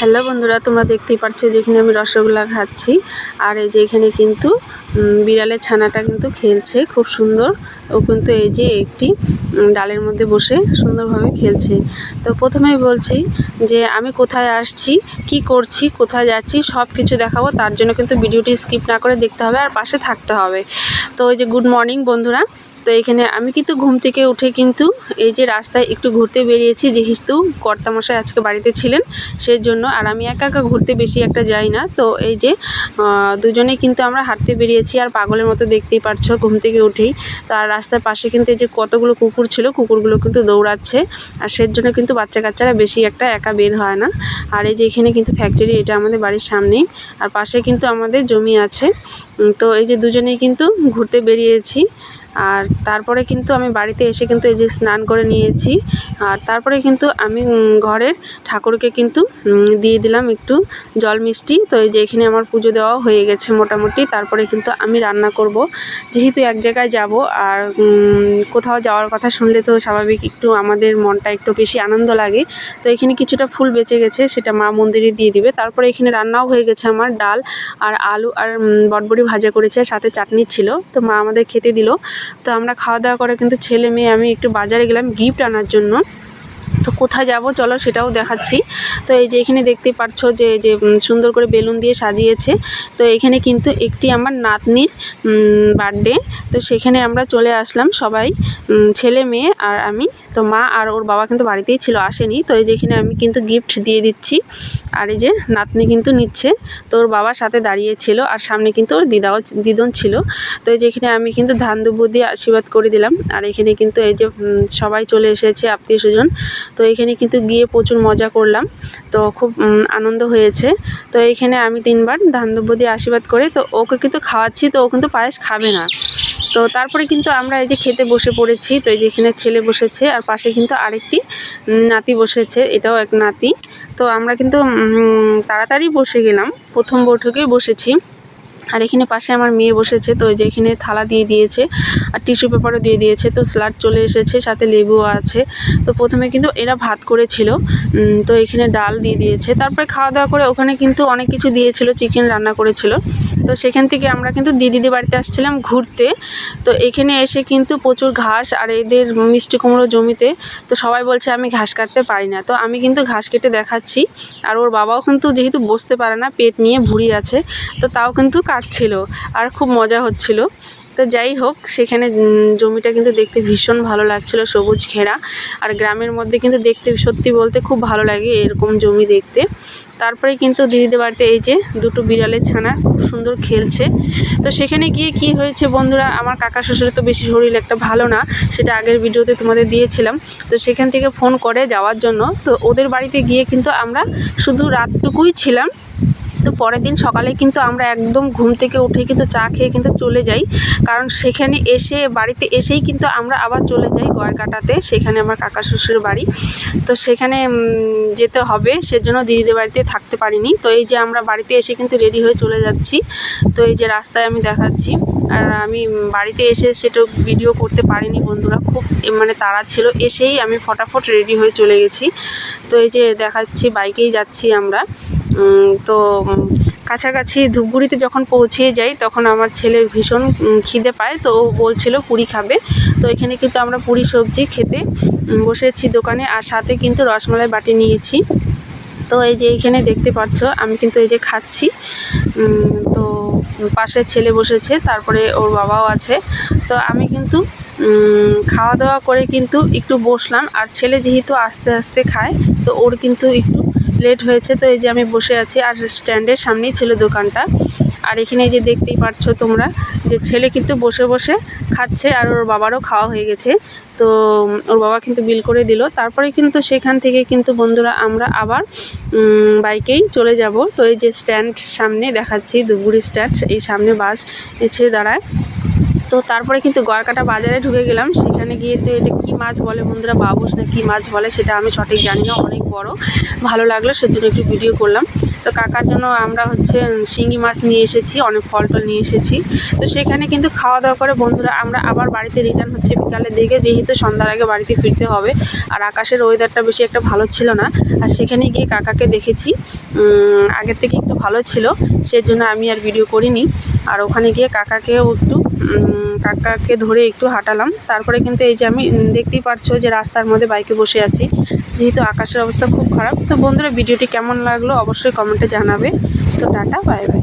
Hello বন্ধুরা, তোমরা দেখতেই পাচ্ছ যেখানে আমি রসগোল্লা খাচ্ছি। আর এই যে এখানে কিন্তু বিড়ালের ছানাটা কিন্তু খেলছে খুব সুন্দর। ও কিন্তু এই যে একটি ডালের মধ্যে বসে সুন্দরভাবে খেলছে। তো প্রথমেই বলছি যে আমি কোথায় আসছি, কি করছি, কোথায় যাচ্ছি সব কিছু দেখাবো। তার জন্য কিন্তু ভিডিওটি স্কিপ না করে দেখতে হবে আর পাশে থাকতে হবে। তো এই যে গুড মর্নিং বন্ধুরা। তো এখানে আমি কিন্তু ঘুম থেকে উঠে কিন্তু এই যে রাস্তায় একটু ঘুরতে বেরিয়েছি, যেহেতু কর্তামশাই আজকে বাড়িতে ছিলেন সেই জন্য। আর আমি একা একা ঘুরতে বেশি একটা যাই না। তো এই যে দুজনেই কিন্তু আমরা হাঁটতে বেরিয়েছি আর পাগলের মতো দেখতেই পারছো ঘুম থেকে উঠেই। তার রাস্তার পাশে কিন্তু এই যে কতগুলো কুকুর ছিল, কুকুরগুলো কিন্তু দৌড়াচ্ছে। আর সেই জন্য কিন্তু বাচ্চা কাচ্চারা বেশি একটা একা বের হয় না। আর এই যে এখানে কিন্তু ফ্যাক্টরি, এটা আমাদের বাড়ির সামনেই। আর পাশে কিন্তু আমাদের জমি আছে। তো এই যে দুজনেই কিন্তু ঘুরতে বেরিয়েছি। আর তারপরে কিন্তু আমি বাড়িতে এসে কিন্তু এই যে স্নান করে নিয়েছি। আর তারপরে কিন্তু আমি ঘরের ঠাকুরকে কিন্তু দিয়ে দিলাম একটু জল মিষ্টি। তো এই যে এখানে আমার পুজো দেওয়া হয়ে গেছে মোটামুটি। তারপরে কিন্তু আমি রান্না করব, যেহেতু এক জায়গায় যাব। আর কোথাও যাওয়ার কথা শুনলে তো স্বাভাবিক একটু আমাদের মনটা একটু বেশি আনন্দ লাগে। তো এখানে কিছুটা ফুল বেঁচে গেছে, সেটা মা মন্দিরে দিয়ে দিবে। তারপরে এখানে রান্নাও হয়ে গেছে আমার, ডাল আর আলু আর বটবড়ি ভাজা করেছে, সাথে চাটনি ছিল। তো মা আমাদের খেতে দিল। তো আমরা খাওয়া দাওয়া করে কিন্তু ছেলে মেয়ে আমি একটু বাজারে গেলাম গিফট আনার জন্য। তো কোথায় যাব চলো সেটাও দেখাচ্ছি। তো এই যে এখানে দেখতে পাচ্ছ যে যে সুন্দর করে বেলুন দিয়ে সাজিয়েছে। তো এখানে কিন্তু একটি আমার নাতনির বার্থডে। তো সেখানে আমরা চলে আসলাম সবাই, ছেলে মেয়ে আর আমি। তো মা আর ওর বাবা কিন্তু বাড়িতেই ছিল, আসেনি। তো এই যে এখানে আমি কিন্তু গিফট দিয়ে দিচ্ছি। আর এই যে নাতনি কিন্তু নিচ্ছে। তো ওর বাবার সাথে দাঁড়িয়েছিল আর সামনে কিন্তু ওর দিদন ছিল। তো এই যে এখানে আমি কিন্তু ধান দুব্বো দিয়ে আশীর্বাদ করে দিলাম। আর এখানে কিন্তু এই যে সবাই চলে এসেছে, আত্মীয় স্বজন। তো এখানে কিন্তু গিয়ে প্রচুর মজা করলাম। তো খুব আনন্দ হয়েছে। তো এইখানে আমি 3বার ধান দুব্বো দিয়ে আশীর্বাদ করে তো ওকে কিন্তু খাওয়াচ্ছি। তো ও কিন্তু পায়েস খাবে না। তো তারপরে কিন্তু আমরা এই যে খেতে বসে পড়েছি। তো এই যে এখানে ছেলে বসেছে আর পাশে কিন্তু আরেকটি নাতি বসেছে, এটাও এক নাতি। তো আমরা কিন্তু তাড়াতাড়ি বসে গেলাম, প্রথম বৈঠকেই বসেছি। আর এখানে পাশে আমার মেয়ে বসেছে। তো ওই যে এখানে থালা দিয়ে দিয়েছে আর টিস্যু পেপারও দিয়ে দিয়েছে। তো স্যালাড চলে এসেছে, সাথে লেবুও আছে। তো প্রথমে কিন্তু এরা ভাত করেছিল, তো এখানে ডাল দিয়ে দিয়েছে। তারপরে খাওয়া দাওয়া করে ওখানে কিন্তু অনেক কিছু দিয়েছিল, চিকেন রান্না করেছিল। তো সেখান থেকে আমরা কিন্তু দিদিদের বাড়িতে আসছিলাম ঘুরতে। তো এখানে এসে কিন্তু প্রচুর ঘাস আর এদের মিষ্টি কুমড়ো জমিতে। তো সবাই বলছে আমি ঘাস কাটতে পারি না, তো আমি কিন্তু ঘাস কেটে দেখাচ্ছি। আর ওর বাবাও কিন্তু যেহেতু বসতে পারে না, পেট নিয়ে ভুঁড়ি আছে, তো তাও কিন্তু কাটছিল আর খুব মজা হচ্ছিল। তো যাই হোক, সেখানে জমিটা কিন্তু দেখতে ভীষণ ভালো লাগছিল, সবুজ ঘেরা। আর গ্রামের মধ্যে কিন্তু দেখতে সত্যি বলতে খুব ভালো লাগে এরকম জমি দেখতে। তারপরে কিন্তু দিদিদের বাড়িতে এই যে দুটো বিড়ালের ছানা খুব সুন্দর খেলছে। তো সেখানে গিয়ে কি হয়েছে বন্ধুরা, আমার কাকা শ্বশুরের তো বেশি শরীর একটা ভালো না, সেটা আগের ভিডিওতে তোমাদের দিয়েছিলাম। তো সেখান থেকে ফোন করে যাওয়ার জন্য, তো ওদের বাড়িতে গিয়ে কিন্তু আমরা শুধু রাতটুকুই ছিলাম। তো পরের দিন সকালে কিন্তু আমরা একদম ঘুম থেকে উঠে কিন্তু চা খেয়ে কিন্তু চলে যাই, কারণ সেখানে এসে বাড়িতে এসেই কিন্তু আমরা আবার চলে যাই গয়ারকাটাতে, সেখানে আমার কাকা শ্বশুরের বাড়ি। তো সেখানে যেতে হবে, সেজন্য দিদিদের বাড়িতে থাকতে পারিনি। তো এই যে আমরা বাড়িতে এসে কিন্তু রেডি হয়ে চলে যাচ্ছি। তো এই যে রাস্তায় আমি দেখাচ্ছি। আর আমি বাড়িতে এসে সেটা ভিডিও করতে পারিনি বন্ধুরা, খুব মানে তাড়া ছিল। এসেই আমি ফটাফট রেডি হয়ে চলে গেছি। তো এই যে দেখাচ্ছি, বাইকেই যাচ্ছি আমরা। তো কাছাকাছি ধূপগুড়িতে যখন পৌঁছে যাই তখন আমার ছেলের ভীষণ খিদে পায়। তো ও বলছিল পুরি খাবে। তো এখানে কিন্তু আমরা পুরি সবজি খেতে বসেছি দোকানে, আর সাথে কিন্তু রসমালাই বাটি নিয়েছি। তো এই যে এইখানে দেখতে পাচ্ছ আমি কিন্তু এই যে খাচ্ছি। তো পাশে ছেলে বসেছে, তারপরে ওর বাবাও আছে। তো আমি কিন্তু খাওয়া দাওয়া করে কিন্তু একটু বসলাম। আর ছেলে যেহেতু আস্তে আস্তে খায়, তো ওর কিন্তু একটু লেট হয়েছে। তো এই যে আমি বসে আছি আর স্ট্যান্ডের সামনেই ছিল দোকানটা। আর এখানে যে দেখতেই পাচ্ছ তোমরা যে ছেলে কিন্তু বসে বসে খাচ্ছে আর ওর বাবারও খাওয়া হয়ে গেছে। তো ওর বাবা কিন্তু বিল করে দিল। তারপরে কিন্তু সেখান থেকে কিন্তু বন্ধুরা আমরা আবার বাইকেই চলে যাব। তো এই যে স্ট্যান্ড সামনে দেখাচ্ছি, ধূপগুড়ি স্ট্যান্ড, এই সামনে বাস এসে দাঁড়ায়। তো তারপরে কিন্তু গয়ারকাটা বাজারে ঢুকে গেলাম। সেখানে গিয়ে তো এটা কী মাছ বলে বন্ধুরা, বাবুস না কী মাছ বলে সেটা আমি সঠিক জানি না, অনেক বড়, ভালো লাগলো সেজন্য একটু ভিডিও করলাম। তো তো কাকার জন্য আমরা হচ্ছে শিঙি মাছ নিয়ে এসেছি, অনেক ফল টল নিয়ে এসেছি। তো সেখানে কিন্তু খাওয়া দাওয়া করে বন্ধুরা আমরা আবার বাড়িতে রিটার্ন হচ্ছে বিকালের দিকে, যেহেতু সন্ধ্যার আগে বাড়িতে ফিরতে হবে। আর আকাশের ওয়েদারটা বেশি একটা ভালো ছিল না। আর সেখানে গিয়ে কাকাকে দেখেছি আগের থেকে একটু ভালো ছিল, সেজন্য আমি আর ভিডিও করিনি। আর ওখানে গিয়ে কাকাকেও একটু কাকাকে ধরে একটু হাঁটালাম। তারপরে কিন্তু এই যে আমি দেখতেই পারছো যে রাস্তার মধ্যে বাইকে বসে আছি, যেহেতু আকাশের অবস্থা খুব খারাপ। তো বন্ধুরা ভিডিওটি কেমন লাগলো অবশ্যই কমেন্টে জানাবে। তো টাটা, বাই বাই।